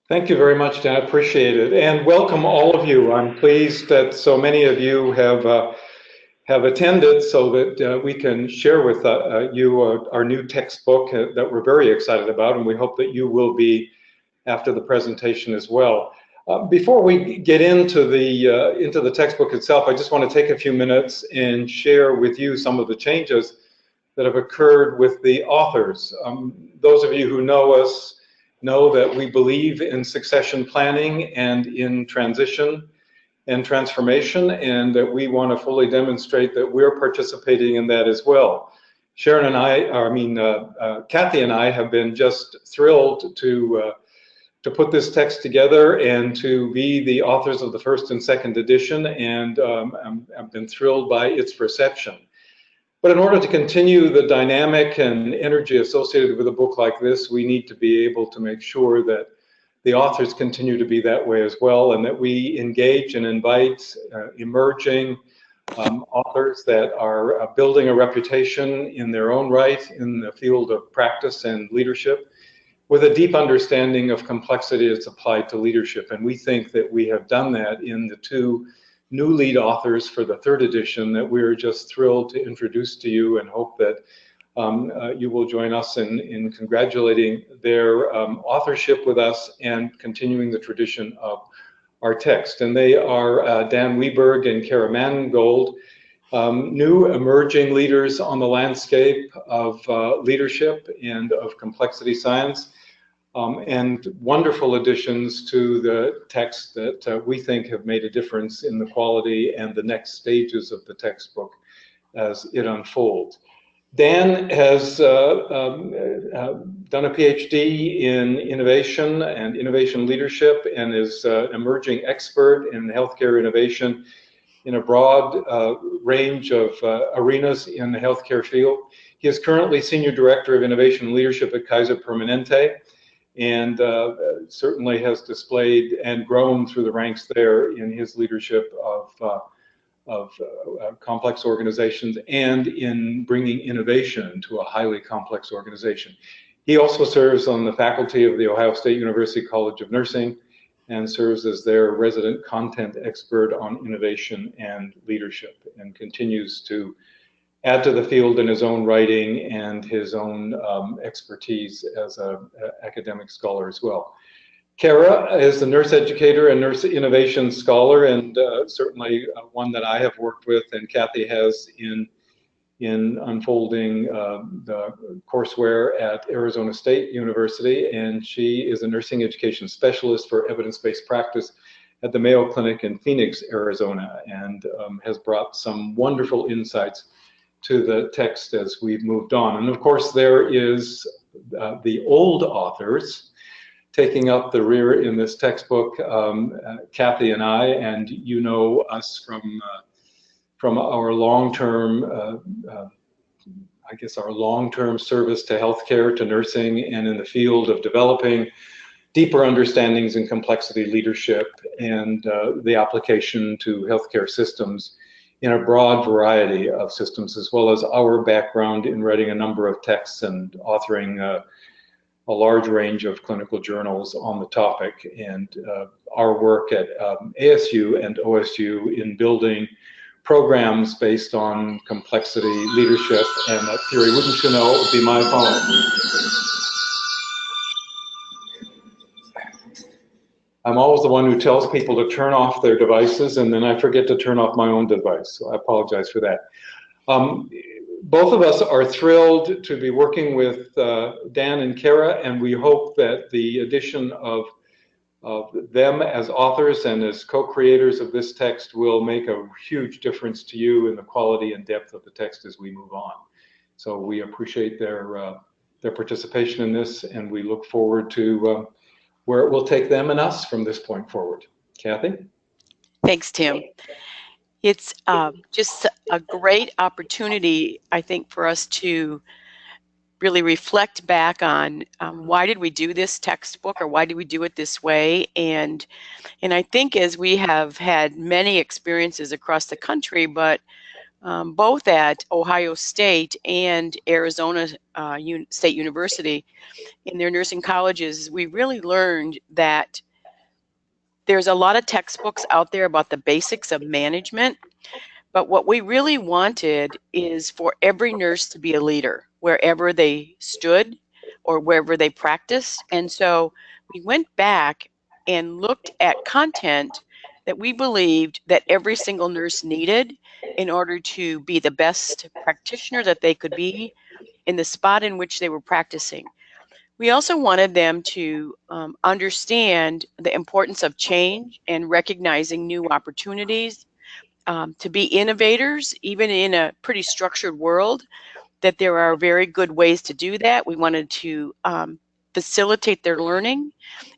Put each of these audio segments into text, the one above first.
Thank you very much, Dan. I appreciate it. And welcome all of you. I'm pleased that so many of you have attended so that we can share with you our new textbook that we're very excited about, and we hope that you will be after the presentation as well. Before we get into the textbook itself, I just want to take a few minutes and share with you some of the changes that have occurred with the authors. Those of you who know us know that we believe in succession planning and in transition and transformation, and that we want to fully demonstrate that we're participating in that as well. Sharon and Kathy and I have been just thrilled to put this text together and to be the authors of the first and second edition, and I've been thrilled by its reception. But in order to continue the dynamic and energy associated with a book like this, we need to be able to make sure that the authors continue to be that way as well, and that we engage and invite emerging authors that are building a reputation in their own right in the field of practice and leadership, with a deep understanding of complexity that's applied to leadership. And we think that we have done that in the two new lead authors for the third edition that we're just thrilled to introduce to you, and hope that you will join us in congratulating their authorship with us and continuing the tradition of our text. And they are Dan Weberg and Mangold, new emerging leaders on the landscape of leadership and of complexity science, and wonderful additions to the text that we think have made a difference in the quality and the next stages of the textbook as it unfolds. Dan has done a PhD in innovation and innovation leadership, and is an emerging expert in healthcare innovation in a broad range of arenas in the healthcare field. He is currently Senior Director of Innovation and Leadership at Kaiser Permanente, and certainly has displayed and grown through the ranks there in his leadership of complex organizations and in bringing innovation to a highly complex organization. He also serves on the faculty of the Ohio State University College of Nursing, and serves as their resident content expert on innovation and leadership, and continues to add to the field in his own writing and his own expertise as an academic scholar as well. Kara is a nurse educator and nurse innovation scholar, and certainly one that I have worked with, and Kathy has in unfolding the courseware at Arizona State University. And she is a nursing education specialist for evidence-based practice at the Mayo Clinic in Phoenix, Arizona, and has brought some wonderful insights to the text as we've moved on. And of course, there is the old authors taking up the rear in this textbook, Kathy and I, and you know us from our long-term, our long-term service to healthcare, to nursing, and in the field of developing deeper understandings in complexity leadership and the application to healthcare systems in a broad variety of systems, as well as our background in writing a number of texts and authoring a large range of clinical journals on the topic, and our work at ASU and OSU in building programs based on complexity leadership and that theory. Wouldn't you know, it would be my phone. I'm always the one who tells people to turn off their devices, and then I forget to turn off my own device, so I apologize for that. Both of us are thrilled to be working with Dan and Kara, and we hope that the addition of them as authors and as co-creators of this text will make a huge difference to you in the quality and depth of the text as we move on. So we appreciate their participation in this, and we look forward to where it will take them and us from this point forward. Kathy? Thanks, Tim. It's just a great opportunity, I think, for us to really reflect back on why did we do this textbook, or why did we do it this way? And I think as we have had many experiences across the country, but both at Ohio State and Arizona State University in their nursing colleges, we really learned that there's a lot of textbooks out there about the basics of management, but what we really wanted is for every nurse to be a leader wherever they stood or wherever they practiced. And so we went back and looked at content that we believed that every single nurse needed in order to be the best practitioner that they could be in the spot in which they were practicing. We also wanted them to understand the importance of change and recognizing new opportunities, to be innovators, even in a pretty structured world, that there are very good ways to do that. We wanted to facilitate their learning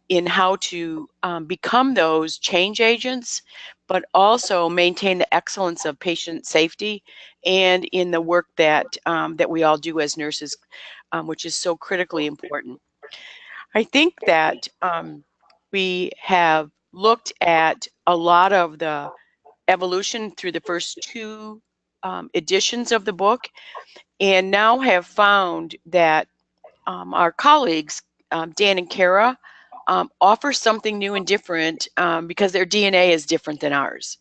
in how to become those change agents, but also maintain the excellence of patient safety and in the work that that we all do as nurses, which is so critically important. I think that we have looked at a lot of the evolution through the first two editions of the book, and now have found that our colleagues, Dan and Kara, offer something new and different because their DNA is different than ours.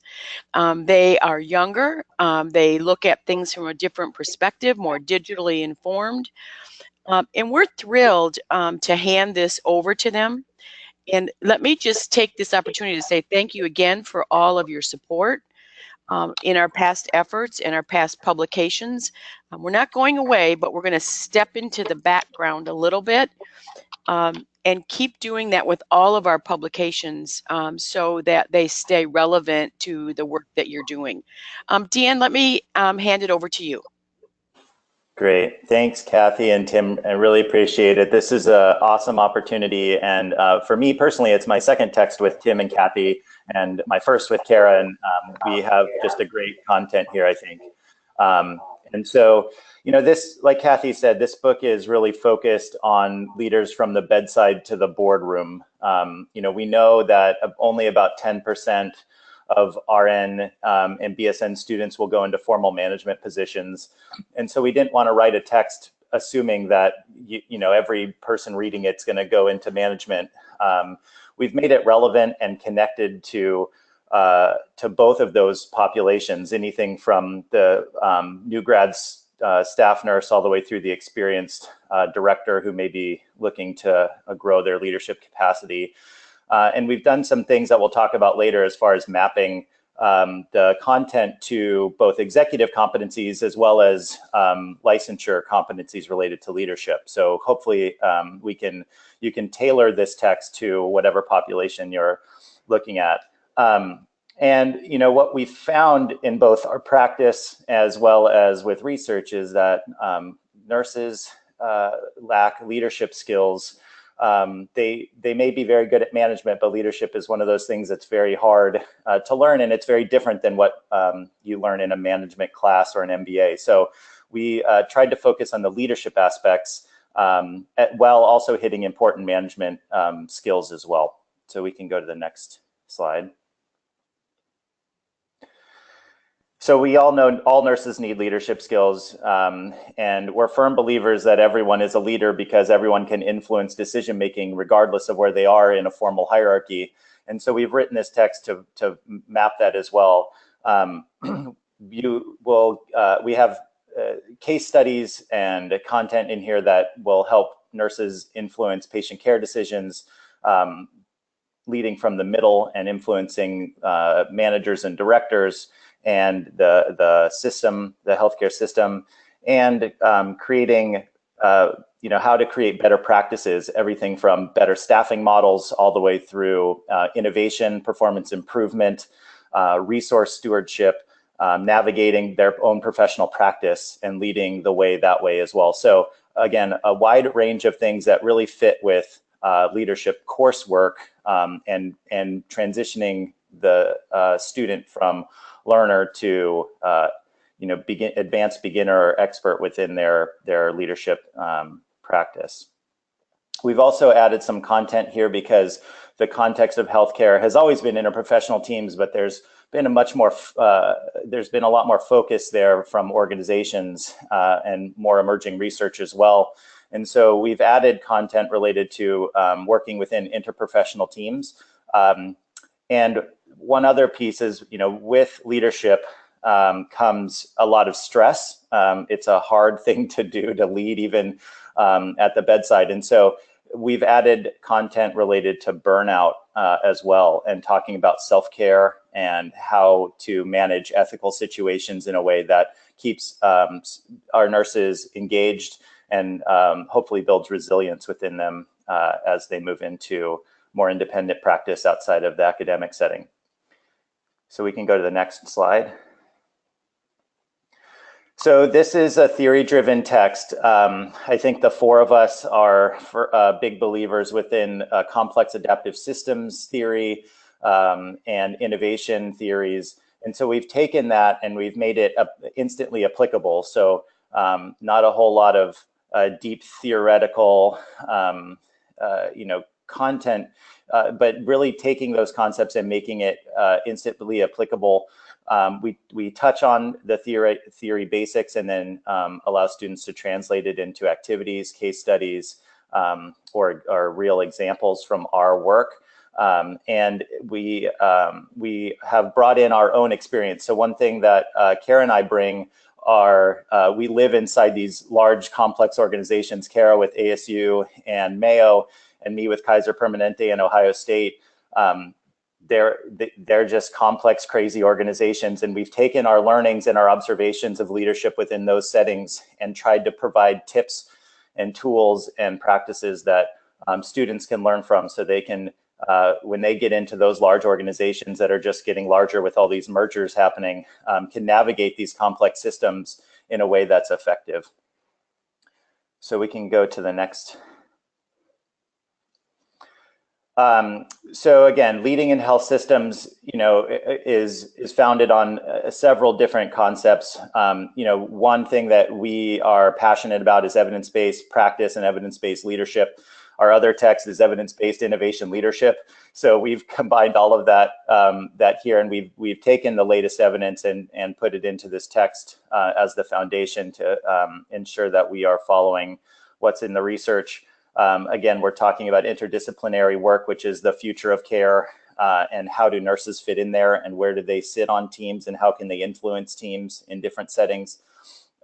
They are younger. They look at things from a different perspective, more digitally informed. And we're thrilled to hand this over to them. And let me just take this opportunity to say thank you again for all of your support in our past efforts and our past publications. We're not going away, but we're going to step into the background a little bit and keep doing that with all of our publications so that they stay relevant to the work that you're doing. Deanne, let me hand it over to you. Great. Thanks, Kathy and Tim. I really appreciate it. This is an awesome opportunity. And for me personally, it's my second text with Tim and Kathy and my first with Kara. And we have just a great content here, I think. And so, you know, this, like Kathy said, this book is really focused on leaders from the bedside to the boardroom. You know, we know that only about 10% of RN and BSN students will go into formal management positions. And so we didn't want to write a text assuming that, you know, every person reading it's going to go into management. We've made it relevant and connected to both of those populations, anything from the new grads staff nurse all the way through the experienced director who may be looking to grow their leadership capacity. And we've done some things that we'll talk about later as far as mapping the content to both executive competencies as well as licensure competencies related to leadership. So hopefully you can tailor this text to whatever population you're looking at. And you know what we found in both our practice as well as with research is that nurses lack leadership skills. They may be very good at management, but leadership is one of those things that's very hard to learn, and it's very different than what you learn in a management class or an MBA. So we tried to focus on the leadership aspects while also hitting important management skills as well. So we can go to the next slide. So we all know all nurses need leadership skills, and we're firm believers that everyone is a leader because everyone can influence decision-making regardless of where they are in a formal hierarchy. And so we've written this text to map that as well. We have case studies and content in here that will help nurses influence patient care decisions, leading from the middle and influencing managers and directors, and the system, the healthcare system, and creating, you know, how to create better practices, everything from better staffing models all the way through innovation, performance improvement, resource stewardship, navigating their own professional practice and leading the way that way as well. So again, a wide range of things that really fit with leadership coursework and transitioning the student from learner to you know, advanced beginner or expert within their leadership practice. We've also added some content here because the context of healthcare has always been interprofessional teams, but there's been a much more, there's been a lot more focus there from organizations and more emerging research as well. And so we've added content related to working within interprofessional teams. And one other piece is, with leadership comes a lot of stress. It's a hard thing to do, to lead even at the bedside. And so we've added content related to burnout as well, and talking about self-care and how to manage ethical situations in a way that keeps our nurses engaged and hopefully builds resilience within them as they move into more independent practice outside of the academic setting. So we can go to the next slide. So this is a theory-driven text. I think the four of us are big believers within complex adaptive systems theory and innovation theories. And so we've taken that and we've made it instantly applicable. So not a whole lot of deep theoretical content, but really taking those concepts and making it instantly applicable. We touch on the theory basics and then allow students to translate it into activities, case studies, or real examples from our work. And we have brought in our own experience. So one thing that Kara and I bring are, we live inside these large complex organizations, Kara with ASU and Mayo, and me with Kaiser Permanente and Ohio State. They're just complex, crazy organizations, and we've taken our learnings and our observations of leadership within those settings and tried to provide tips and tools and practices that students can learn from, so they can, when they get into those large organizations that are just getting larger with all these mergers happening, can navigate these complex systems in a way that's effective. So we can go to the next. So again, leading in health systems, is founded on several different concepts. One thing that we are passionate about is evidence-based practice and evidence-based leadership. Our other text is evidence-based innovation leadership. So we've combined all of that here, and we've taken the latest evidence and put it into this text as the foundation to ensure that we are following what's in the research. Again, we're talking about interdisciplinary work, which is the future of care, and how do nurses fit in there, and where do they sit on teams, and how can they influence teams in different settings.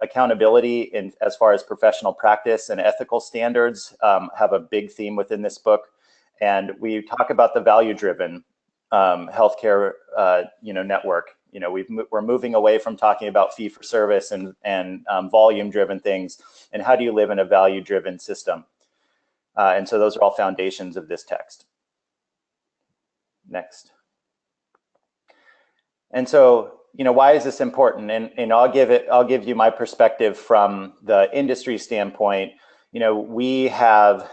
Accountability as far as professional practice and ethical standards have a big theme within this book. And we talk about the value-driven healthcare network. We're moving away from talking about fee-for-service and volume-driven things, and how do you live in a value-driven system? And so those are all foundations of this text. Next. And so, why is this important? And I'll give you my perspective from the industry standpoint. We have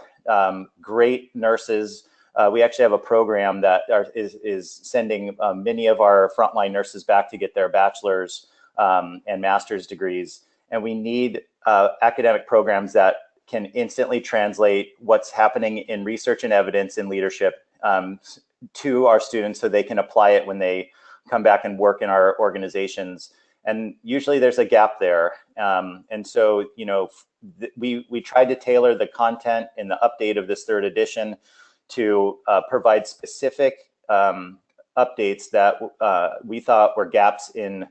great nurses. We actually have a program that is sending many of our frontline nurses back to get their bachelor's and master's degrees. And we need academic programs that can instantly translate what's happening in research and evidence in leadership to our students, so they can apply it when they come back and work in our organizations. And usually there's a gap there. And so, we tried to tailor the content in the update of this third edition to provide specific updates that we thought were gaps in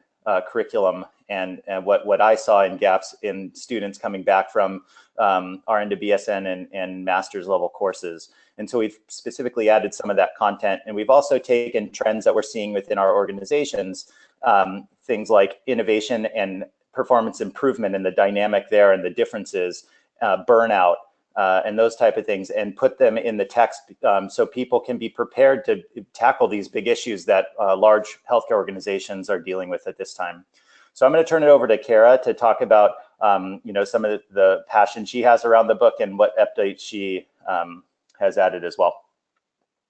curriculum, and what I saw in gaps in students coming back from RN to BSN and master's level courses. And so we've specifically added some of that content. And we've also taken trends that we're seeing within our organizations, things like innovation and performance improvement and the dynamic there and the differences, burnout, and those type of things, and put them in the text so people can be prepared to tackle these big issues that large healthcare organizations are dealing with at this time. So I'm going to turn it over to Kara to talk about some of the passion she has around the book and what updates she has added as well.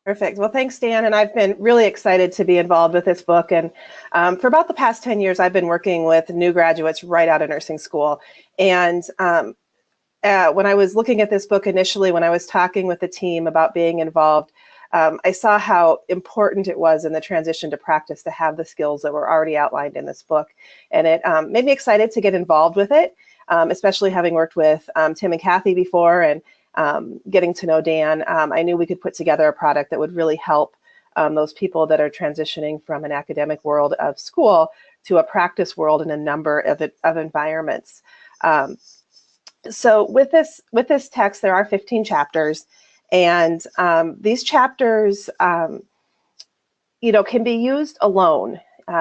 Perfect. Well, thanks, Dan. And I've been really excited to be involved with this book. And for about the past 10 years, I've been working with new graduates right out of nursing school. And when I was looking at this book initially, when I was talking with the team about being involved, I saw how important it was in the transition to practice to have the skills that were already outlined in this book. And it made me excited to get involved with it, especially having worked with Tim and Kathy before and getting to know Dan. I knew we could put together a product that would really help those people that are transitioning from an academic world of school to a practice world in a number of environments. So with this text, there are 15 chapters, and these chapters, can be used alone.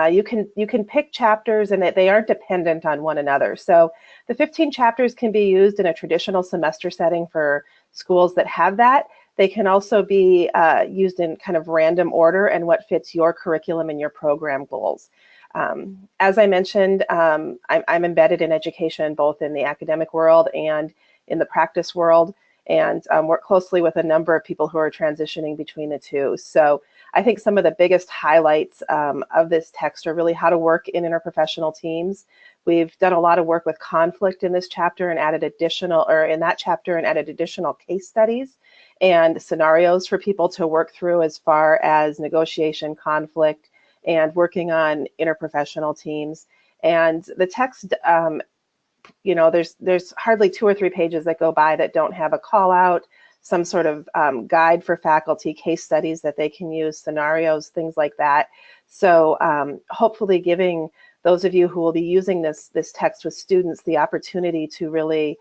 You can pick chapters, and they aren't dependent on one another. So the 15 chapters can be used in a traditional semester setting for schools that have that. They can also be used in kind of random order and what fits your curriculum and your program goals. As I mentioned, I'm embedded in education, both in the academic world and in the practice world, and work closely with a number of people who are transitioning between the two. So I think some of the biggest highlights of this text are really how to work in interprofessional teams. We've done a lot of work with conflict in this chapter and added additional case studies and scenarios for people to work through as far as negotiation, conflict, and working on interprofessional teams. And the text, there's hardly 2 or 3 pages that go by that don't have a call out, some sort of guide for faculty, case studies that they can use, scenarios, things like that. So hopefully giving those of you who will be using this text with students the opportunity to really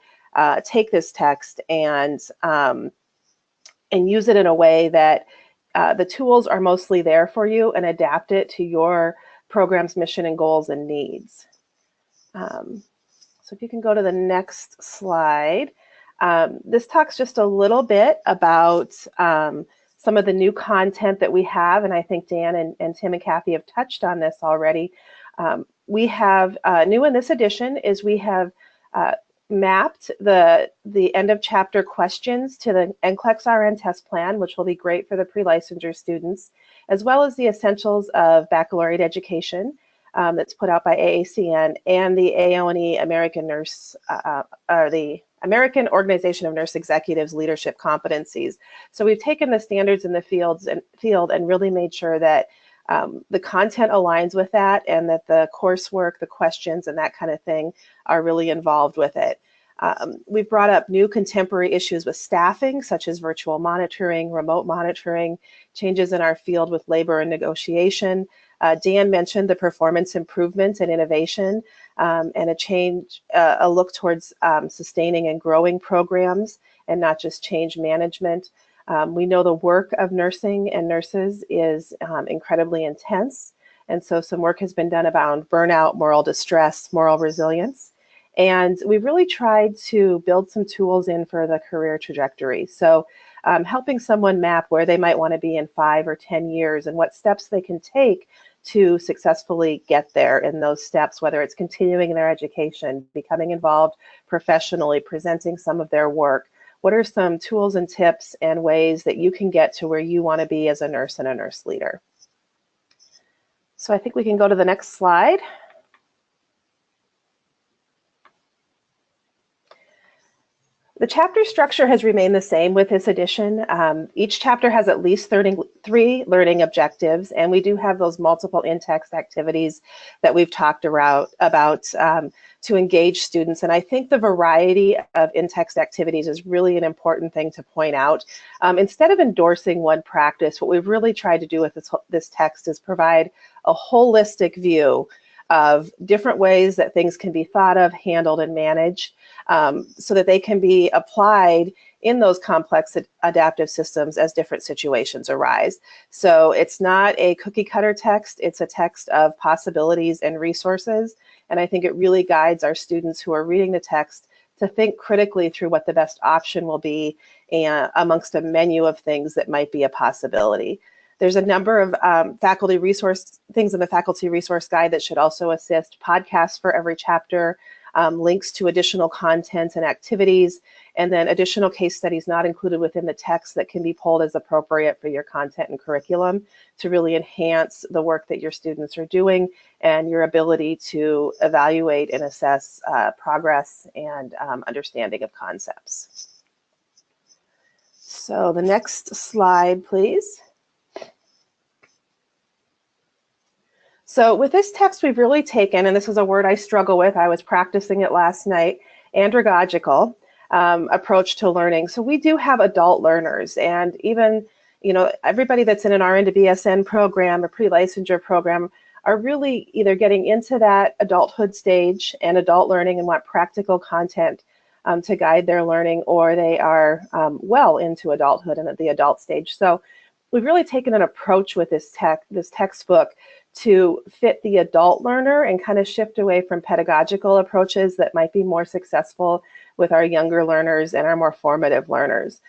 take this text and use it in a way that the tools are mostly there for you and adapt it to your program's mission and goals and needs. So if you can go to the next slide. This talks just a little bit about some of the new content that we have, and I think Dan and Tim and Kathy have touched on this already. We have, new in this edition is we have mapped the end of chapter questions to the NCLEX RN test plan, which will be great for the pre-licensure students, as well as the essentials of baccalaureate education that's put out by AACN and the AONE American Nurse, or the American Organization of Nurse Executives Leadership Competencies. So we've taken the standards in the field and really made sure that the content aligns with that, and that the coursework, the questions, and that kind of thing are really involved with it. We've brought up new contemporary issues with staffing, such as virtual monitoring, remote monitoring, changes in our field with labor and negotiation. Dan mentioned the performance improvements and innovation, and a look towards sustaining and growing programs and not just change management. We know the work of nursing and nurses is incredibly intense, and so some work has been done about burnout, moral distress, moral resilience, and we've really tried to build some tools in for the career trajectory. So helping someone map where they might want to be in 5 or 10 years and what steps they can take to successfully get there in those steps, whether it's continuing their education, becoming involved professionally, presenting some of their work. What are some tools and tips and ways that you can get to where you want to be as a nurse and a nurse leader? So I think we can go to the next slide. The chapter structure has remained the same with this edition. Each chapter has at least 3 learning objectives, and we do have those multiple in-text activities that we've talked about to engage students. And I think the variety of in-text activities is really an important thing to point out. Instead of endorsing one practice, what we've really tried to do with this text is provide a holistic view of different ways that things can be thought of, handled, and managed, so that they can be applied in those complex adaptive systems as different situations arise. So it's not a cookie cutter text, it's a text of possibilities and resources. And I think it really guides our students who are reading the text to think critically through what the best option will be amongst a menu of things that might be a possibility. There's a number of things in the faculty resource guide that should also assist: podcasts for every chapter, links to additional content and activities, and then additional case studies not included within the text that can be pulled as appropriate for your content and curriculum to really enhance the work that your students are doing and your ability to evaluate and assess progress and understanding of concepts. So the next slide, please. So with this text, we've really taken, and this is a word I struggle with, I was practicing it last night, andragogical approach to learning. So we do have adult learners, and even, you know, everybody that's in an RN to BSN program, a pre-licensure program, are really either getting into that adulthood stage and adult learning and want practical content to guide their learning, or they are well into adulthood and at the adult stage. So we've really taken an approach with this textbook to fit the adult learner and kind of shift away from pedagogical approaches that might be more successful with our younger learners and our more formative learners.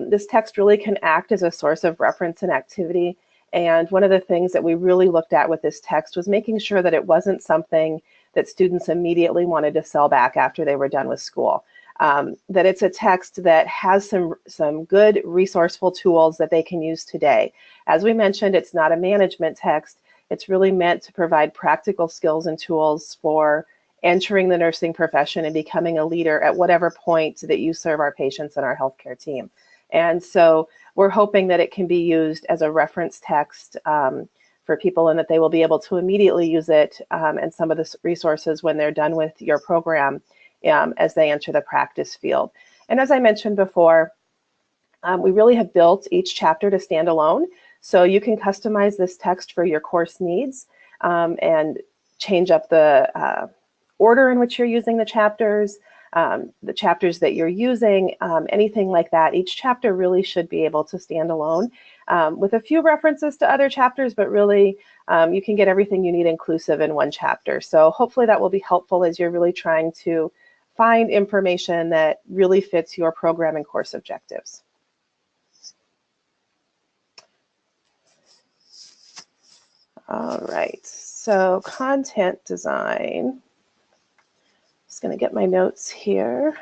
This text really can act as a source of reference and activity. And one of the things that we really looked at with this text was making sure that it wasn't something that students immediately wanted to sell back after they were done with school. That it's a text that has some good resourceful tools that they can use today. As we mentioned, it's not a management text. It's really meant to provide practical skills and tools for entering the nursing profession and becoming a leader at whatever point that you serve our patients and our healthcare team. And so we're hoping that it can be used as a reference text for people, and that they will be able to immediately use it and some of the resources when they're done with your program as they enter the practice field. And as I mentioned before, we really have built each chapter to stand alone. So you can customize this text for your course needs and change up the order in which you're using the chapters that you're using, anything like that. Each chapter really should be able to stand alone with a few references to other chapters, but really you can get everything you need inclusive in one chapter. So hopefully that will be helpful as you're really trying to find information that really fits your program and course objectives. All right, so content design. Just going to get my notes here.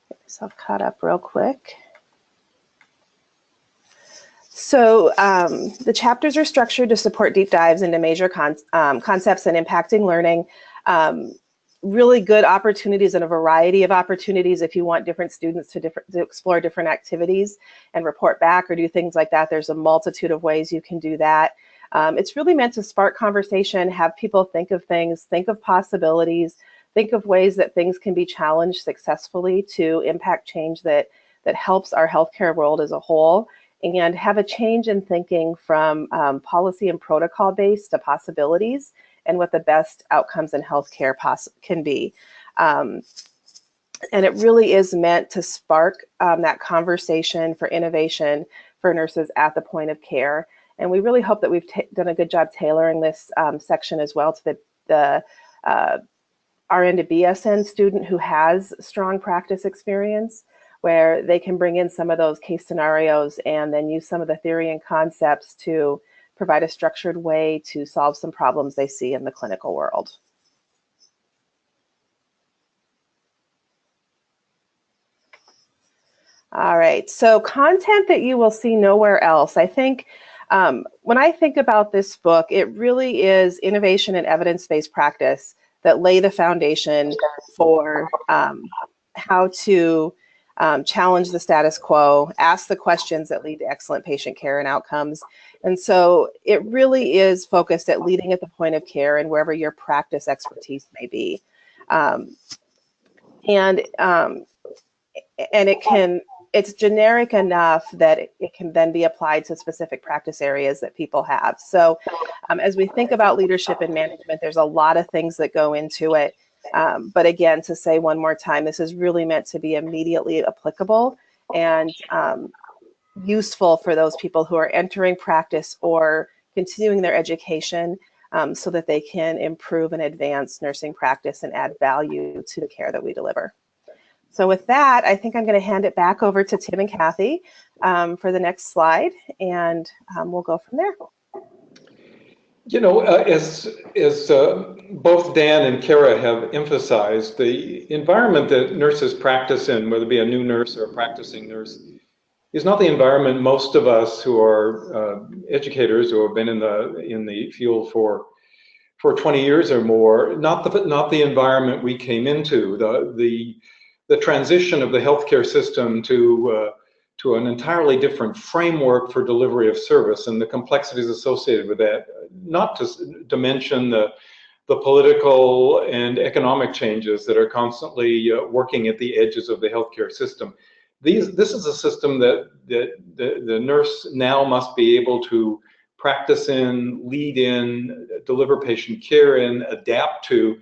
Get myself caught up real quick. So the chapters are structured to support deep dives into major concepts and impacting learning. Really good opportunities and a variety of opportunities if you want different students to explore different activities and report back or do things like that. There's a multitude of ways you can do that. It's really meant to spark conversation, have people think of things, think of possibilities, think of ways that things can be challenged successfully to impact change that helps our healthcare world as a whole, and have a change in thinking from policy and protocol based to possibilities and what the best outcomes in healthcare can be. And it really is meant to spark that conversation for innovation for nurses at the point of care. And we really hope that we've done a good job tailoring this section as well to the RN to BSN student who has strong practice experience, where they can bring in some of those case scenarios and then use some of the theory and concepts to provide a structured way to solve some problems they see in the clinical world. All right, so content that you will see nowhere else. I think when I think about this book, it really is innovation and evidence-based practice that lay the foundation for how to challenge the status quo, ask the questions that lead to excellent patient care and outcomes. And so it really is focused at leading at the point of care and wherever your practice expertise may be. It's generic enough that it can then be applied to specific practice areas that people have. So as we think about leadership and management, there's a lot of things that go into it. But again, to say one more time, this is really meant to be immediately applicable and useful for those people who are entering practice or continuing their education so that they can improve and advance nursing practice and add value to the care that we deliver. So with that, I think I'm going to hand it back over to Tim and Kathy for the next slide, and we'll go from there. You know, as both Dan and Kara have emphasized, the environment that nurses practice in, whether it be a new nurse or a practicing nurse, is not the environment most of us who are educators who have been in the field for 20 years or more, not the environment we came into. The transition of the healthcare system to to an entirely different framework for delivery of service and the complexities associated with that, not to mention the political and economic changes that are constantly working at the edges of the healthcare system. This is a system that the nurse now must be able to practice in, lead in, deliver patient care in, adapt to,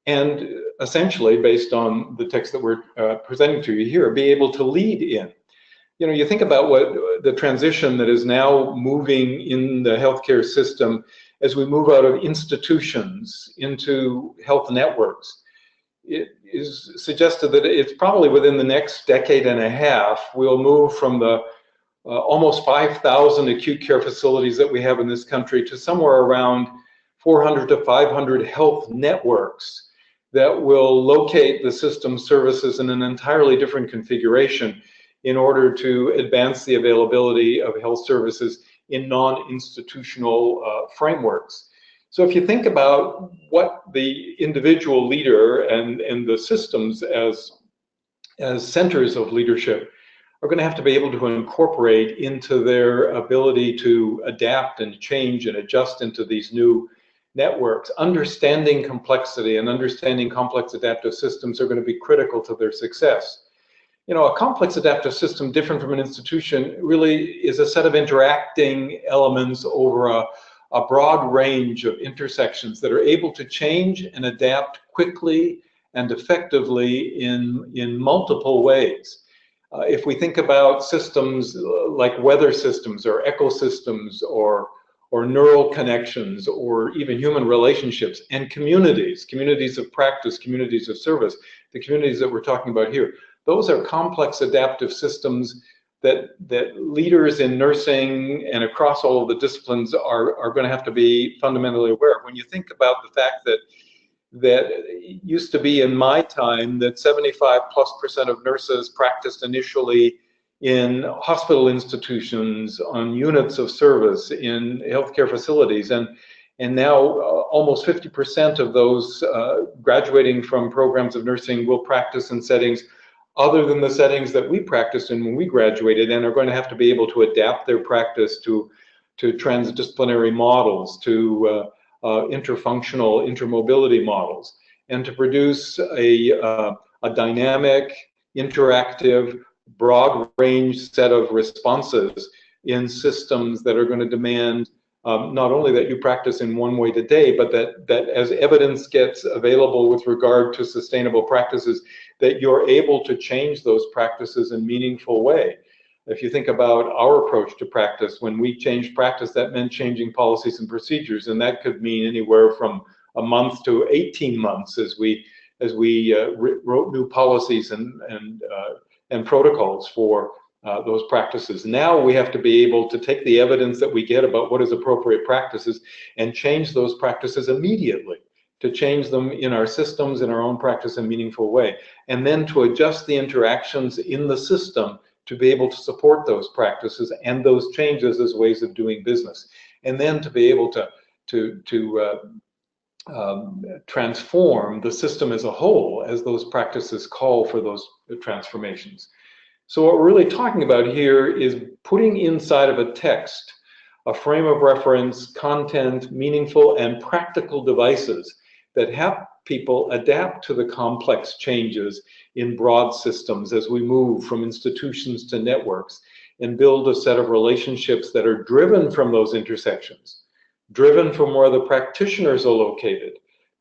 and essentially, based on the text that we're presenting to you here, be able to lead in. You know, you think about what the transition that is now moving in the healthcare system as we move out of institutions into health networks. It is suggested that it's probably within the next decade and a half, we'll move from the almost 5,000 acute care facilities that we have in this country to somewhere around 400 to 500 health networks that will locate the system services in an entirely different configuration in order to advance the availability of health services in non-institutional frameworks. So if you think about what the individual leader and the systems as centers of leadership are going to have to be able to incorporate into their ability to adapt and change and adjust into these new networks, understanding complexity and understanding complex adaptive systems are going to be critical to their success. You know, a complex adaptive system different from an institution really is a set of interacting elements over a broad range of intersections that are able to change and adapt quickly and effectively in multiple ways. If we think about systems like weather systems or ecosystems or neural connections or even human relationships and communities of practice, communities of service, the communities that we're talking about here, those are complex adaptive systems that leaders in nursing and across all of the disciplines are going to have to be fundamentally aware of. When you think about the fact that it used to be in my time that 75+% of nurses practiced initially in hospital institutions, on units of service, in healthcare facilities, and now almost 50% of those graduating from programs of nursing will practice in settings other than the settings that we practiced in when we graduated, and are going to have to be able to adapt their practice to transdisciplinary models, to interfunctional, intermobility models, and to produce a dynamic, interactive, broad range set of responses in systems that are going to demand not only that you practice in one way today, but that as evidence gets available with regard to sustainable practices, that you're able to change those practices in a meaningful way. If you think about our approach to practice, when we changed practice, that meant changing policies and procedures, and that could mean anywhere from a month to 18 months as we wrote new policies and protocols for those practices. Now we have to be able to take the evidence that we get about what is appropriate practices and change those practices immediately, to change them in our systems, in our own practice in a meaningful way, and then to adjust the interactions in the system to be able to support those practices and those changes as ways of doing business, and then to be able to transform the system as a whole as those practices call for those transformations. So what we're really talking about here is putting inside of a text a frame of reference, content, meaningful and practical devices that help people adapt to the complex changes in broad systems as we move from institutions to networks, and build a set of relationships that are driven from those intersections, driven from where the practitioners are located,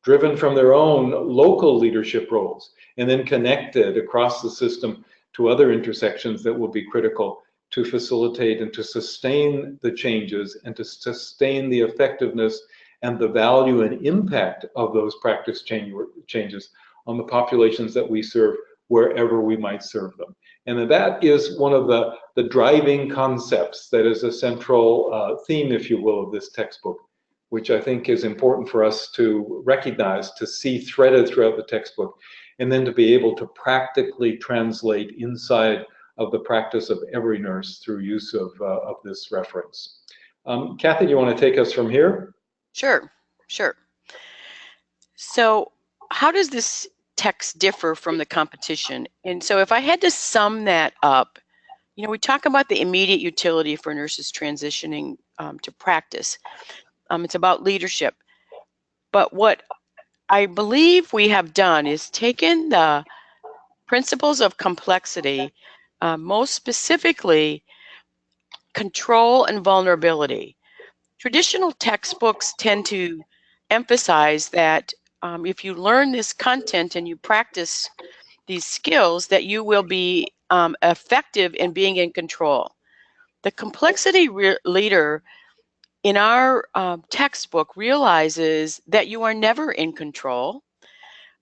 driven from their own local leadership roles, and then connected across the system to other intersections that will be critical to facilitate and to sustain the changes and to sustain the effectiveness and the value and impact of those practice changes on the populations that we serve wherever we might serve them. And that is one of the driving concepts that is a central theme, if you will, of this textbook, which I think is important for us to recognize, to see threaded throughout the textbook, and then to be able to practically translate inside of the practice of every nurse through use of this reference. Kathy, do you want to take us from here? Sure. So how does this text differ from the competition? And so if I had to sum that up you know, we talk about the immediate utility for nurses transitioning to practice. It's about leadership. But what I believe we have done is taken the principles of complexity, most specifically control and vulnerability. Traditional textbooks tend to emphasize that if you learn this content and you practice these skills, that you will be effective in being in control. The complexity leader in our textbook realizes that you are never in control,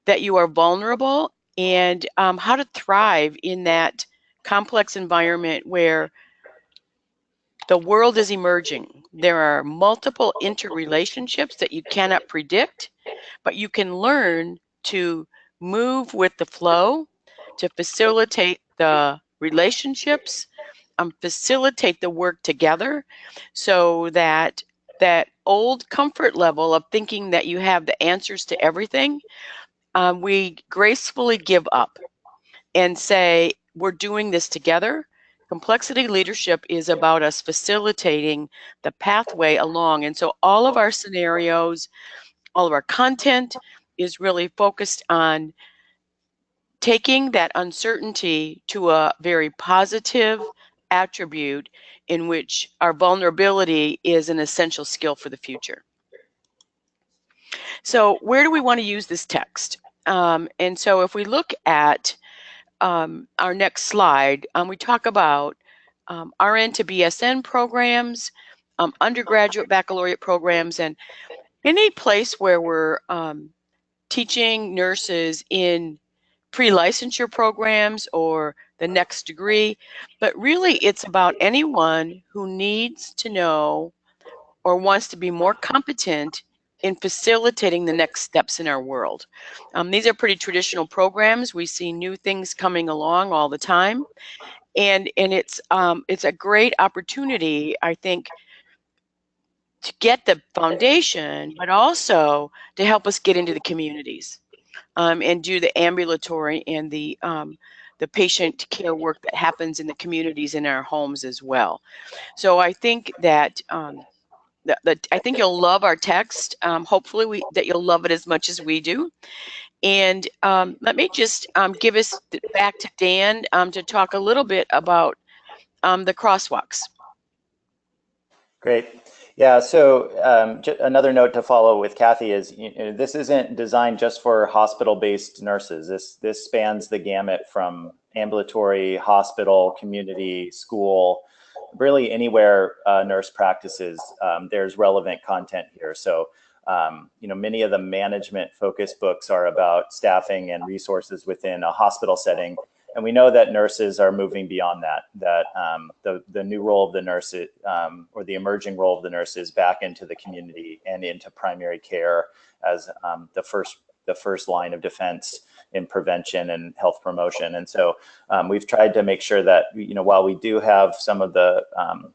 that you are vulnerable, and how to thrive in that complex environment where the world is emerging. There are multiple interrelationships that you cannot predict, but you can learn to move with the flow, to facilitate the relationships, facilitate the work together, so that that old comfort level of thinking that you have the answers to everything, we gracefully give up and say, we're doing this together. Complexity leadership is about us facilitating the pathway along. And so all of our scenarios, all of our content is really focused on taking that uncertainty to a very positive attribute in which our vulnerability is an essential skill for the future. So where do we want to use this text? And so if we look at our next slide, we talk about RN to BSN programs, undergraduate baccalaureate programs, and any place where we're teaching nurses in pre-licensure programs or the next degree. But really, it's about anyone who needs to know or wants to be more competent in facilitating the next steps in our world. These are pretty traditional programs. We see new things coming along all the time. And it's a great opportunity, I think, to get the foundation, but also to help us get into the communities and do the ambulatory and the patient care work that happens in the communities in our homes as well. So I think that I think you'll love our text. Hopefully that you'll love it as much as we do. And let me just give us back to Dan to talk a little bit about the crosswalks. Great. Yeah, so another note to follow with Kathy is, this isn't designed just for hospital-based nurses. This spans the gamut from ambulatory, hospital, community, school, really anywhere a nurse practices, there's relevant content here. So, many of the management focus books are about staffing and resources within a hospital setting. And we know that nurses are moving beyond that, the new role of the nurse or the emerging role of the nurse is back into the community and into primary care as the first line of defense in prevention and health promotion. And so we've tried to make sure that, while we do have some of the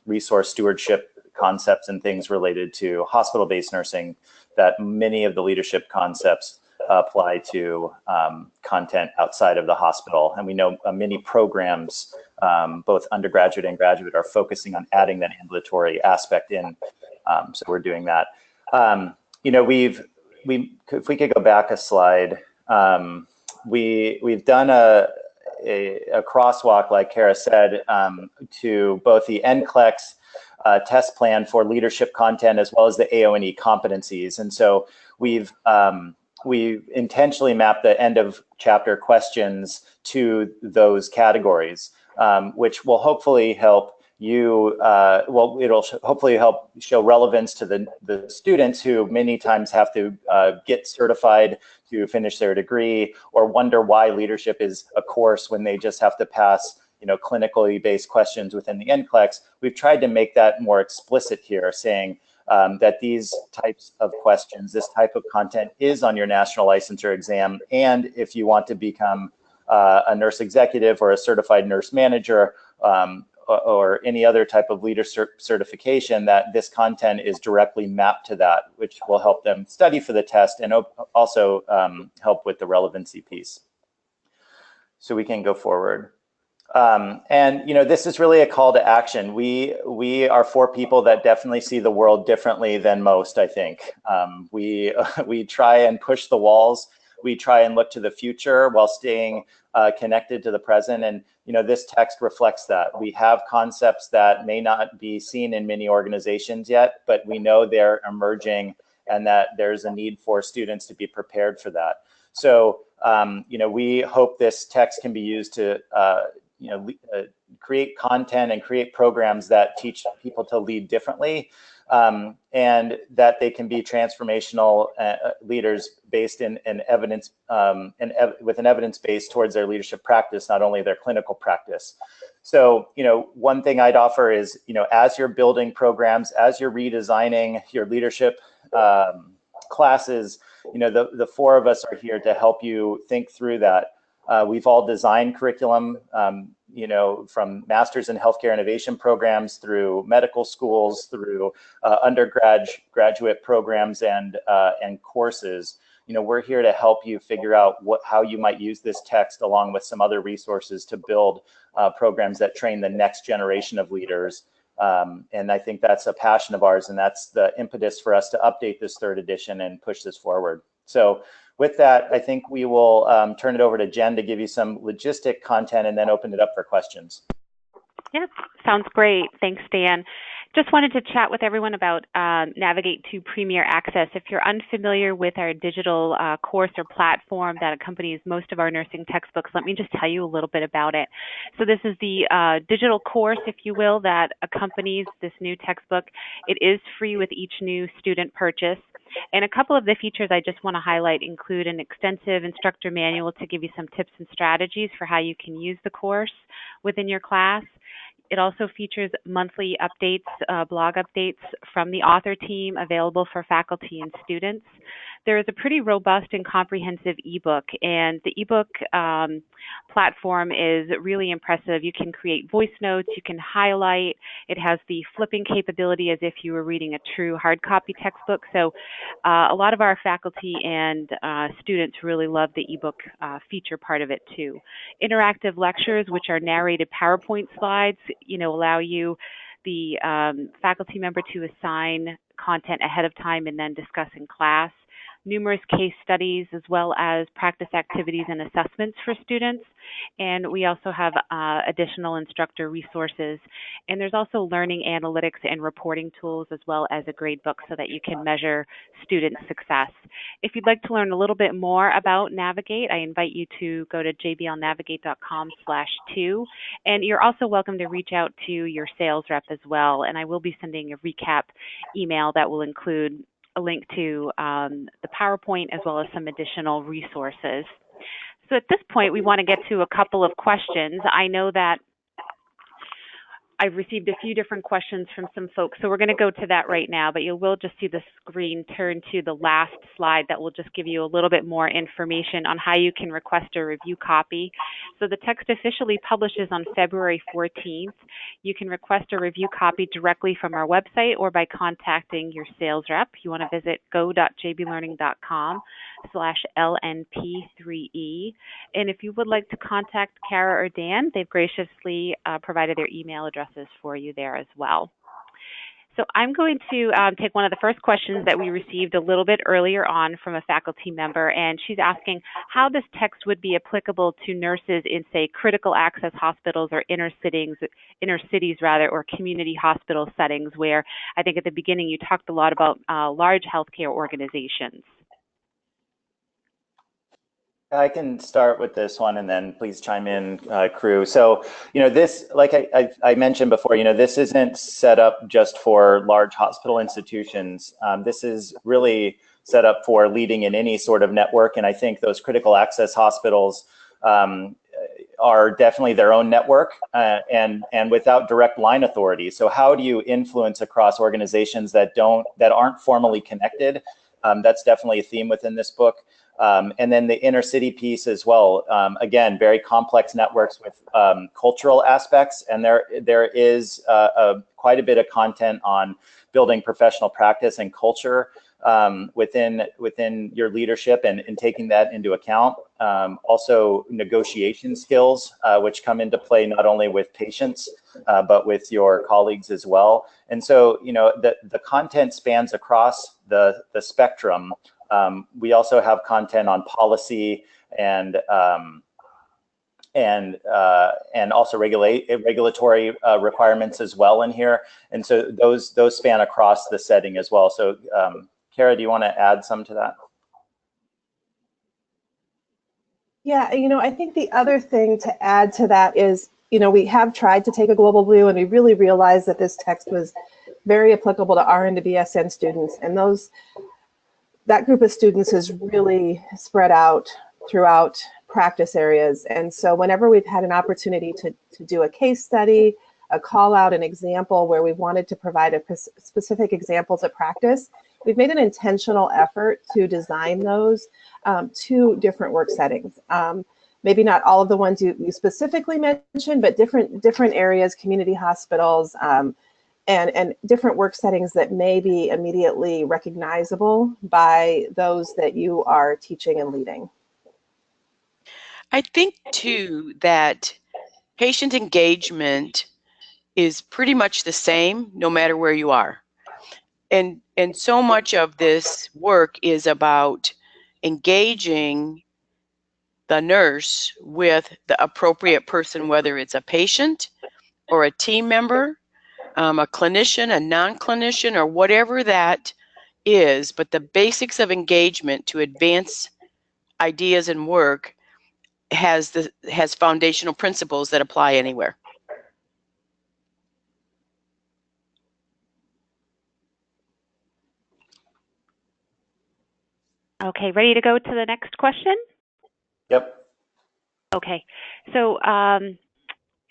resource stewardship concepts and things related to hospital-based nursing, that many of the leadership concepts apply to content outside of the hospital. And we know many programs, both undergraduate and graduate, are focusing on adding that ambulatory aspect in. So we're doing that. If we could go back a slide, we've done a crosswalk, like Kara said, to both the NCLEX test plan for leadership content as well as the AO&E competencies. And so we intentionally mapped the end of chapter questions to those categories, which will hopefully help you, it'll hopefully help show relevance to the students who many times have to get certified to finish their degree, or wonder why leadership is a course when they just have to pass clinically based questions within the NCLEX. We've tried to make that more explicit here, saying that these types of questions, this type of content is on your national licensure exam. And if you want to become a nurse executive or a certified nurse manager or any other type of leader certification, that this content is directly mapped to that, which will help them study for the test and also help with the relevancy piece. So we can go forward. And this is really a call to action. We are four people that definitely see the world differently than most, I think. We try and push the walls. We try and look to the future while staying connected to the present. And this text reflects that. We have concepts that may not be seen in many organizations yet, but we know they're emerging and that there's a need for students to be prepared for that. So, we hope this text can be used to create content and create programs that teach people to lead differently, and that they can be transformational leaders based in evidence with an evidence base towards their leadership practice, not only their clinical practice. So, one thing I'd offer is, as you're building programs, as you're redesigning your leadership classes, the four of us are here to help you think through that. We've all designed curriculum, from Masters in Healthcare Innovation programs through medical schools, through undergraduate programs and courses. We're here to help you figure out how you might use this text along with some other resources to build programs that train the next generation of leaders. And I think that's a passion of ours, and that's the impetus for us to update this third edition and push this forward. So with that, I think we will turn it over to Jen to give you some logistic content and then open it up for questions. Yeah, sounds great. Thanks, Dan. Just wanted to chat with everyone about Navigate to Premier Access. If you're unfamiliar with our digital course or platform that accompanies most of our nursing textbooks, let me just tell you a little bit about it. So this is the digital course, if you will, that accompanies this new textbook. It is free with each new student purchase. And a couple of the features I just want to highlight include an extensive instructor manual to give you some tips and strategies for how you can use the course within your class. It also features monthly updates, blog updates from the author team available for faculty and students. There is a pretty robust and comprehensive ebook, and the ebook platform is really impressive. You can create voice notes, you can highlight. It has the flipping capability as if you were reading a true hard copy textbook. So a lot of our faculty and students really love the ebook feature part of it too. Interactive lectures, which are narrated PowerPoint slides, allow you, the faculty member, to assign content ahead of time and then discuss in class. Numerous case studies as well as practice activities and assessments for students. And we also have additional instructor resources. And there's also learning analytics and reporting tools as well as a grade book so that you can measure student success. If you'd like to learn a little bit more about Navigate, I invite you to go to jblnavigate.com/2. And you're also welcome to reach out to your sales rep as well. And I will be sending a recap email that will include a link to the PowerPoint as well as some additional resources. So at this point, we want to get to a couple of questions. I know that I've received a few different questions from some folks, so we're going to go to that right now, but you will just see the screen turn to the last slide that will just give you a little bit more information on how you can request a review copy. So the text officially publishes on February 14th. You can request a review copy directly from our website or by contacting your sales rep. You want to visit go.jblearning.com/LNP3E. And if you would like to contact Kara or Dan, they've graciously provided their email addresses for you there as well. So I'm going to take one of the first questions that we received a little bit earlier on from a faculty member, and she's asking how this text would be applicable to nurses in, say, critical access hospitals or inner cities or community hospital settings, where I think at the beginning you talked a lot about large healthcare organizations. I can start with this one and then please chime in, crew. So, this, like I mentioned before, this isn't set up just for large hospital institutions. This is really set up for leading in any sort of network. And I think those critical access hospitals are definitely their own network and without direct line authority. So how do you influence across organizations that aren't formally connected? That's definitely a theme within this book. And then the inner city piece as well. Again, very complex networks with cultural aspects, and there is quite a bit of content on building professional practice and culture within your leadership and taking that into account. Also negotiation skills, which come into play not only with patients, but with your colleagues as well. And so, you know, the content spans across the spectrum. We also have content on policy and also regulatory requirements as well in here. And so those span across the setting as well. So Kara, do you want to add some to that? Yeah, you know, I think the other thing to add to that is, you know, we have tried to take a global view, and we really realized that this text was very applicable to RN to BSN students, and that group of students is really spread out throughout practice areas. And so whenever we've had an opportunity to do a case study, a call out, an example where we wanted to provide specific examples of practice, we've made an intentional effort to design those to different work settings. Maybe not all of the ones you specifically mentioned, but different areas, community hospitals, and different work settings that may be immediately recognizable by those that you are teaching and leading. I think too that patient engagement is pretty much the same no matter where you are. And so much of this work is about engaging the nurse with the appropriate person, whether it's a patient or a team member, a clinician, a non-clinician, or whatever that is. But the basics of engagement to advance ideas and work has foundational principles that apply anywhere. Okay, ready to go to the next question? Yep. Okay, so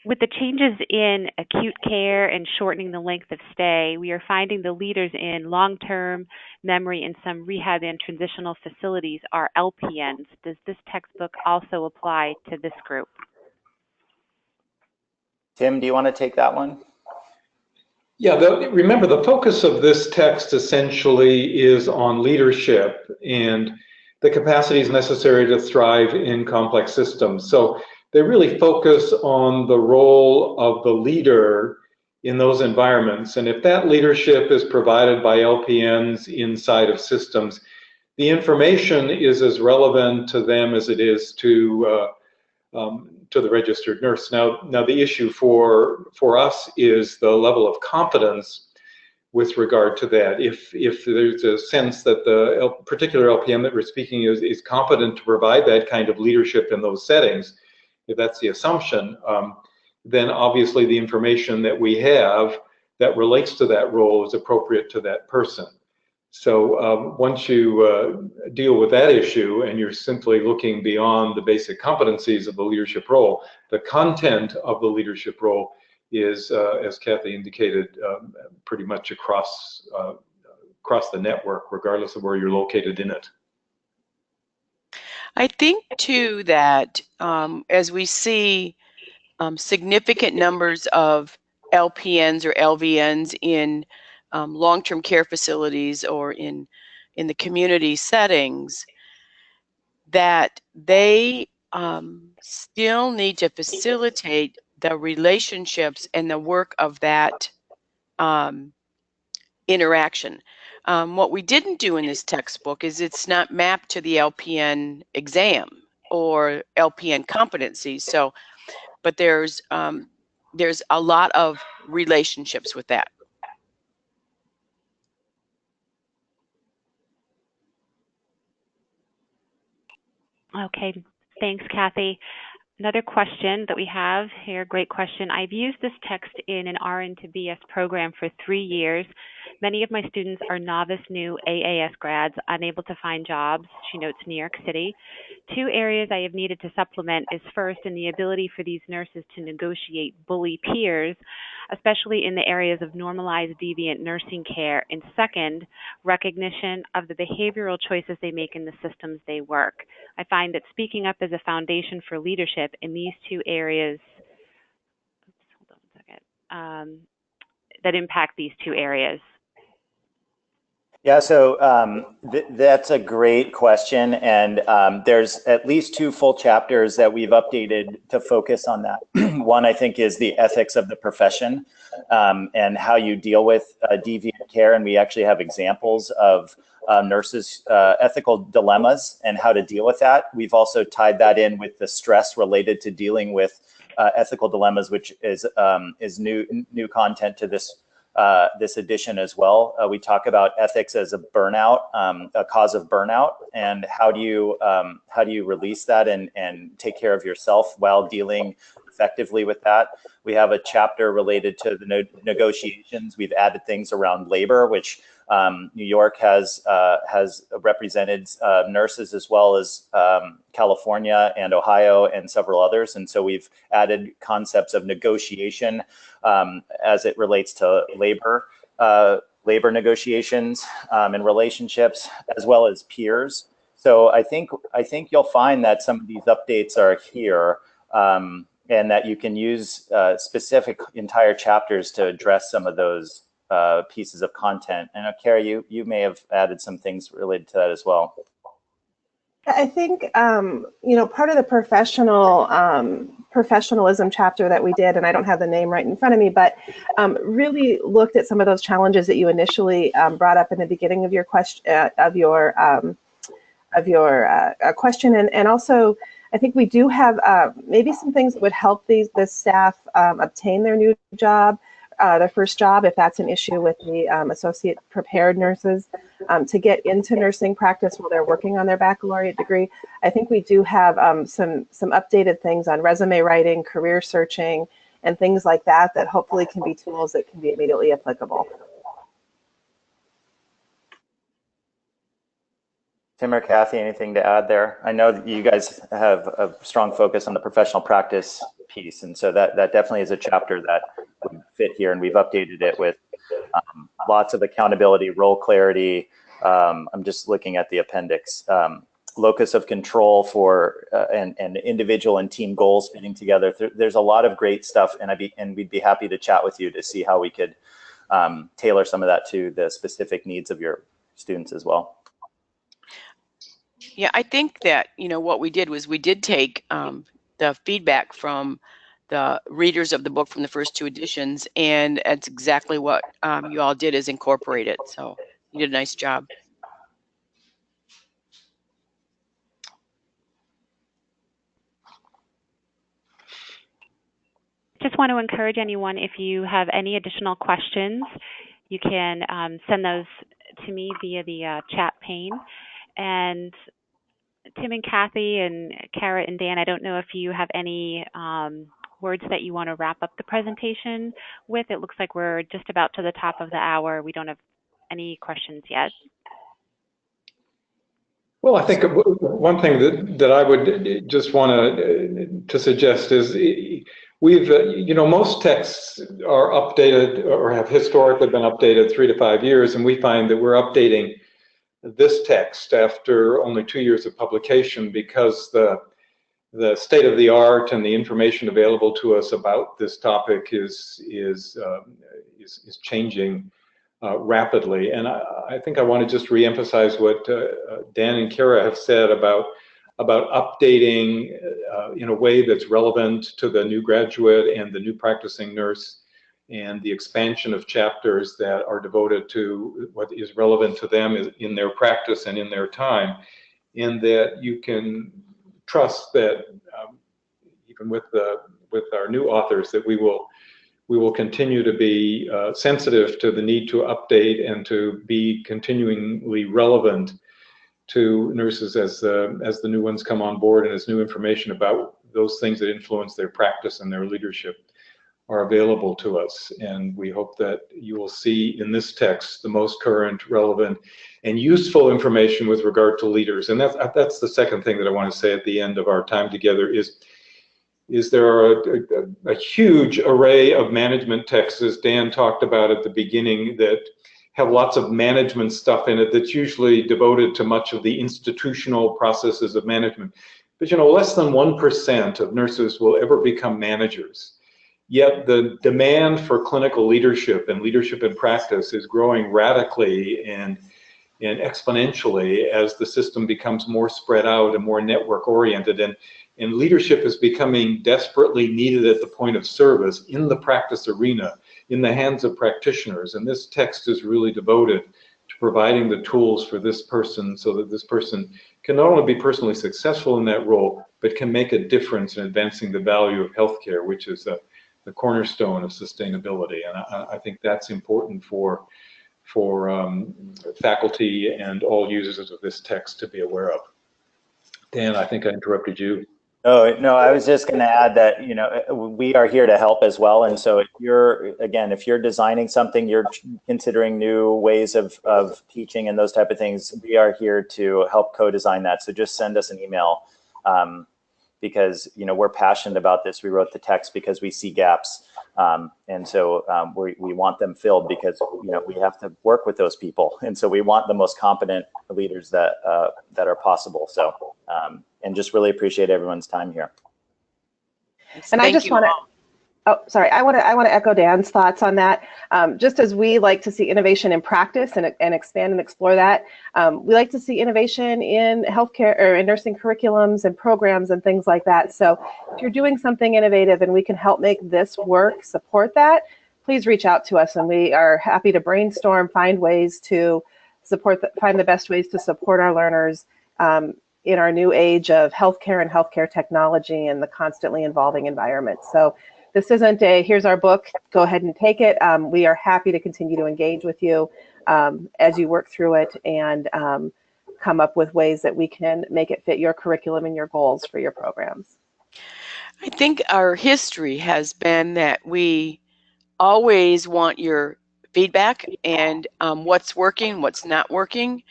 with the changes in acute care and shortening the length of stay, we are finding the leaders in long-term memory and some rehab and transitional facilities are LPNs. Does this textbook also apply to this group? Tim, do you want to take that one? Yeah, remember the focus of this text essentially is on leadership and the capacities necessary to thrive in complex systems. So they really focus on the role of the leader in those environments. And if that leadership is provided by LPNs inside of systems, the information is as relevant to them as it is to the registered nurse. Now the issue for us is the level of confidence with regard to that. If there's a sense that the particular LPN that we're speaking is competent to provide that kind of leadership in those settings, if that's the assumption, then obviously the information that we have that relates to that role is appropriate to that person. So once you deal with that issue and you're simply looking beyond the basic competencies of the leadership role, the content of the leadership role is, as Kathy indicated, pretty much across the network, regardless of where you're located in it. I think too that as we see significant numbers of LPNs or LVNs in long-term care facilities or in the community settings, that they still need to facilitate the relationships and the work of that interaction. What we didn't do in this textbook is it's not mapped to the LPN exam or LPN competencies. So, but there's a lot of relationships with that. Okay, thanks, Kathy. Another question that we have here, great question. I've used this text in an RN to BS program for 3 years. Many of my students are novice new AAS grads, unable to find jobs, she notes New York City. 2 areas I have needed to supplement is first in the ability for these nurses to negotiate bully peers, especially in the areas of normalized deviant nursing care, and second, recognition of the behavioral choices they make in the systems they work. I find that speaking up is a foundation for leadership in these 2 areas. Hold on a second. That impact these 2 areas. Yeah, so that's a great question, and there's at least 2 full chapters that we've updated to focus on that. One, I think, is the ethics of the profession and how you deal with deviant care, and we actually have examples of nurses' ethical dilemmas and how to deal with that. We've also tied that in with the stress related to dealing with ethical dilemmas, which is new content to this edition as well. We talk about ethics as a burnout, a cause of burnout, and how do you release that and take care of yourself while dealing effectively with that. We have a chapter related to the negotiations. We've added things around labor, which New York has represented nurses as well as California and Ohio and several others. And so we've added concepts of negotiation as it relates to labor negotiations and relationships, as well as peers. So I think you'll find that some of these updates are here, and that you can use specific entire chapters to address some of those pieces of content. And Kara, you may have added some things related to that as well. I think part of the professionalism chapter that we did, and I don't have the name right in front of me, but really looked at some of those challenges that you initially brought up in the beginning of your question, and also I think we do have maybe some things that would help the staff obtain their new job, their first job, if that's an issue with the associate prepared nurses, to get into nursing practice while they're working on their baccalaureate degree. I think we do have some updated things on resume writing, career searching, and things like that that hopefully can be tools that can be immediately applicable. Tim or Kathy, anything to add there? I know that you guys have a strong focus on the professional practice piece, and so that definitely is a chapter that would fit here, and we've updated it with lots of accountability, role clarity. I'm just looking at the appendix. Locus of control for and individual and team goals fitting together. There's a lot of great stuff, and we'd be happy to chat with you to see how we could tailor some of that to the specific needs of your students as well. Yeah, I think that, what we did was we did take the feedback from the readers of the book from the first 2 editions, and that's exactly what you all did, is incorporate it. So you did a nice job. Just want to encourage anyone, if you have any additional questions, you can send those to me via the chat pane. And Tim and Kathy and Kara and Dan, I don't know if you have any words that you want to wrap up the presentation with. It looks like we're just about to the top of the hour. We don't have any questions yet. Well, I think one thing that I would just want to suggest is we've, most texts are updated or have historically been updated 3 to 5 years, and we find that we're updating this text after only 2 years of publication because the state of the art and the information available to us about this topic is changing rapidly. And I think I want to just reemphasize what Dan and Kara have said about updating in a way that's relevant to the new graduate and the new practicing nurse, and the expansion of chapters that are devoted to what is relevant to them in their practice and in their time, and that you can trust that even with our new authors, that we will continue to be sensitive to the need to update and to be continually relevant to nurses as the new ones come on board and as new information about those things that influence their practice and their leadership are available to us. And we hope that you will see in this text the most current, relevant, and useful information with regard to leaders. And that's the second thing that I want to say at the end of our time together is there are a huge array of management texts, as Dan talked about at the beginning, that have lots of management stuff in it that's usually devoted to much of the institutional processes of management. But you know, less than 1% of nurses will ever become managers. Yet the demand for clinical leadership and leadership in practice is growing radically and exponentially as the system becomes more spread out and more network oriented. And leadership is becoming desperately needed at the point of service in the practice arena, in the hands of practitioners. And this text is really devoted to providing the tools for this person so that this person can not only be personally successful in that role, but can make a difference in advancing the value of healthcare, which is the cornerstone of sustainability. And I think that's important for faculty and all users of this text to be aware of. Dan, I think I interrupted you. Oh, no, I was just going to add that, you know, we are here to help as well. And so if you're designing something, you're considering new ways of teaching and those type of things, we are here to help co-design that. So just send us an email because, you know, we're passionate about this. We wrote the text because we see gaps. And so we want them filled because, you know, we have to work with those people. And so we want the most competent leaders that are possible. So, and just really appreciate everyone's time here. And I just want to, oh, sorry, I want to echo Dan's thoughts on that. Just as we like to see innovation in practice and expand and explore that, we like to see innovation in healthcare or in nursing curriculums and programs and things like that. So if you're doing something innovative and we can help make this work, support that, please reach out to us, and we are happy to brainstorm, find ways to support, find the best ways to support our learners in our new age of healthcare and healthcare technology and the constantly evolving environment. So this isn't a, here's our book, go ahead and take it. We are happy to continue to engage with you as you work through it and come up with ways that we can make it fit your curriculum and your goals for your programs. I think our history has been that we always want your feedback and what's working, what's not working.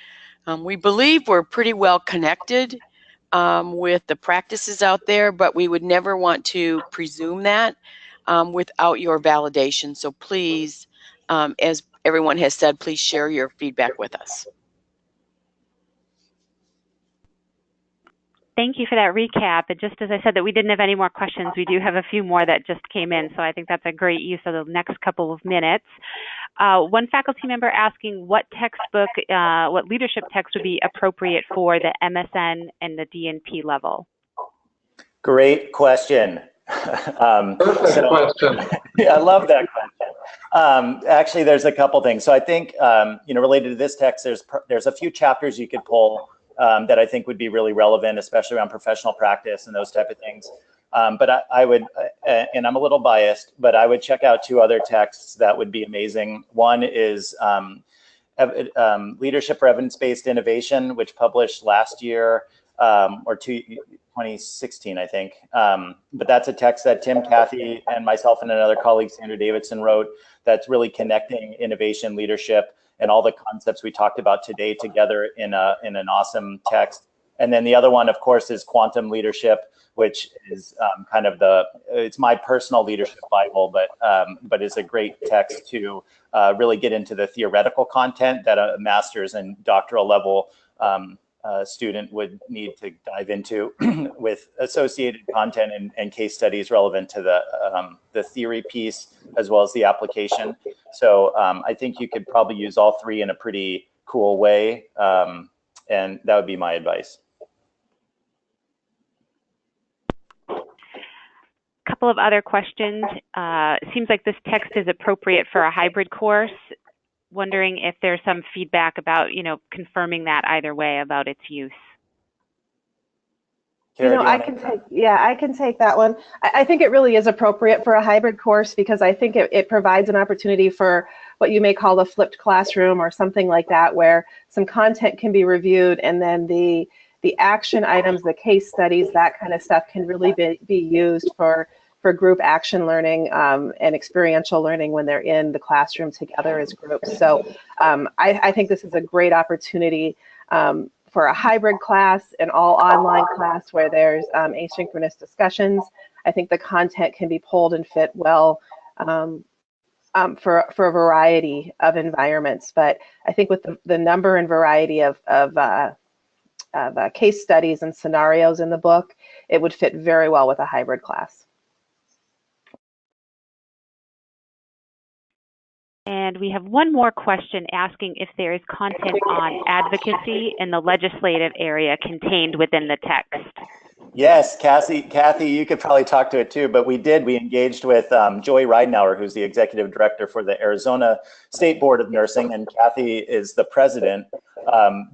We believe we're pretty well connected with the practices out there, but we would never want to presume that without your validation. So please, as everyone has said, please share your feedback with us. Thank you for that recap. And just as I said that we didn't have any more questions, we do have a few more that just came in. So I think that's a great use of the next couple of minutes. One faculty member asking what textbook, what leadership text would be appropriate for the MSN and the DNP level? Great question. Perfect question. Yeah, I love that question. Actually, there's a couple things. So I think, you know, related to this text, there's a few chapters you could pull that I think would be really relevant, especially around professional practice and those type of things. But I would, and I'm a little biased, but I would check out two other texts that would be amazing. One is Leadership for Evidence-Based Innovation, which published last year, or 2016, I think. But that's a text that Tim, Kathy, and myself and another colleague, Sandra Davidson, wrote that's really connecting innovation, leadership, and all the concepts we talked about today together in an awesome text. And then the other one, of course, is Quantum Leadership, which is kind of it's my personal leadership Bible, but is a great text to really get into the theoretical content that a master's and doctoral level student would need to dive into with associated content and case studies relevant to the theory piece as well as the application. So I think you could probably use all three in a pretty cool way, and that would be my advice. Couple of other questions. It seems like this text is appropriate for a hybrid course. Wondering if there's some feedback about, you know, confirming that either way about its use. You know, I can take that one. I think it really is appropriate for a hybrid course because I think it provides an opportunity for what you may call a flipped classroom or something like that, where some content can be reviewed and then the action items, the case studies, that kind of stuff can really be used for for group action learning and experiential learning when they're in the classroom together as groups. So I think this is a great opportunity for a hybrid class, an all online class where there's asynchronous discussions. I think the content can be pulled and fit well for a variety of environments. But I think with the number and variety of case studies and scenarios in the book, it would fit very well with a hybrid class. And we have one more question asking if there is content on advocacy in the legislative area contained within the text. Yes, Kathy, you could probably talk to it too, but we engaged with Joey Ridenour, who's the executive director for the Arizona State Board of Nursing, and Kathy is the president,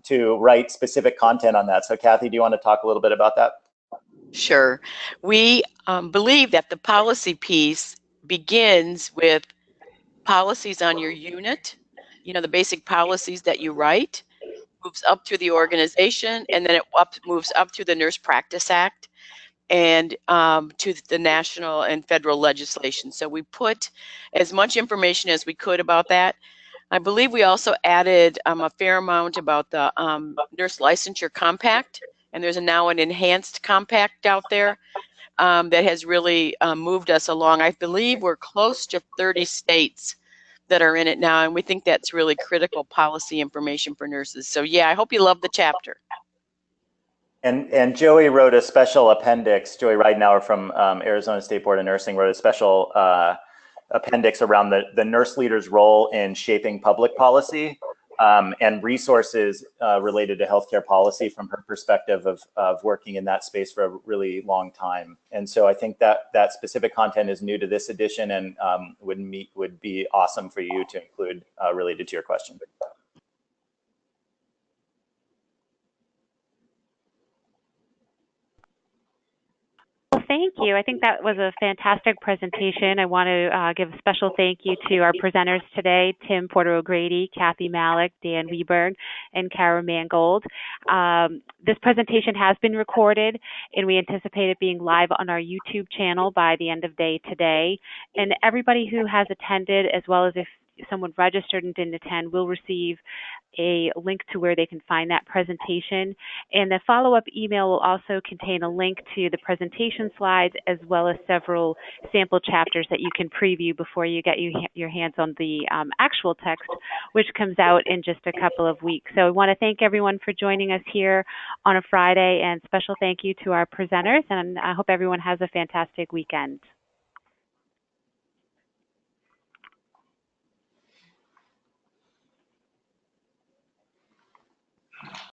to write specific content on that. So Kathy, do you want to talk a little bit about that? Sure. We believe that the policy piece begins with policies on your unit, you know, the basic policies that you write, moves up through the organization, and then it moves up through the Nurse Practice Act and to the national and federal legislation. So we put as much information as we could about that. I believe we also added a fair amount about the Nurse Licensure Compact, and there's now an enhanced compact out there that has really moved us along. I believe we're close to 30 states that are in it now, and we think that's really critical policy information for nurses. So yeah, I hope you love the chapter. And Joey wrote a special appendix. Joey Ridenour from Arizona State Board of Nursing wrote a special appendix around the nurse leader's role in shaping public policy and resources related to healthcare policy from her perspective of working in that space for a really long time. And so I think that specific content is new to this edition and would be awesome for you to include related to your question. Well, thank you. I think that was a fantastic presentation. I want to give a special thank you to our presenters today, Tim Porter O'Grady, Kathy Malloch, Dan Weberg, and Kara Mangold. This presentation has been recorded, and we anticipate it being live on our YouTube channel by the end of day today. And everybody who has attended, as well as if someone registered and didn't attend, will receive a link to where they can find that presentation. And the follow-up email will also contain a link to the presentation slides as well as several sample chapters that you can preview before you get your hands on the actual text, which comes out in just a couple of weeks. So I want to thank everyone for joining us here on a Friday, and special thank you to our presenters, and I hope everyone has a fantastic weekend.